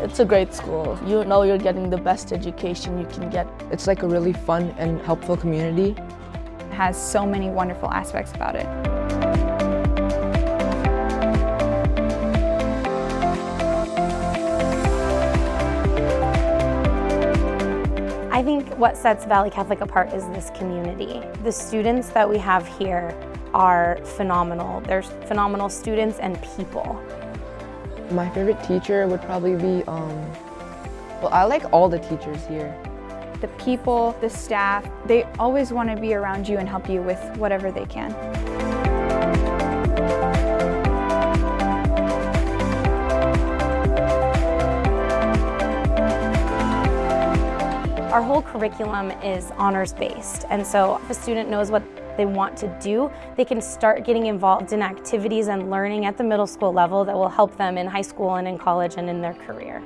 It's a great school. You know you're getting the best education you can get. It's like a really fun and helpful community. It has so many wonderful aspects about it. I think what sets Valley Catholic apart is this community. The students that we have here are phenomenal. They're phenomenal students and people. My favorite teacher would probably be, well, I like all the teachers here. The people, the staff, they always want to be around you and help you with whatever they can. Our whole curriculum is honors-based, and so if a student knows what they want to do, they can start getting involved in activities and learning at the middle school level that will help them in high school and in college and in their career.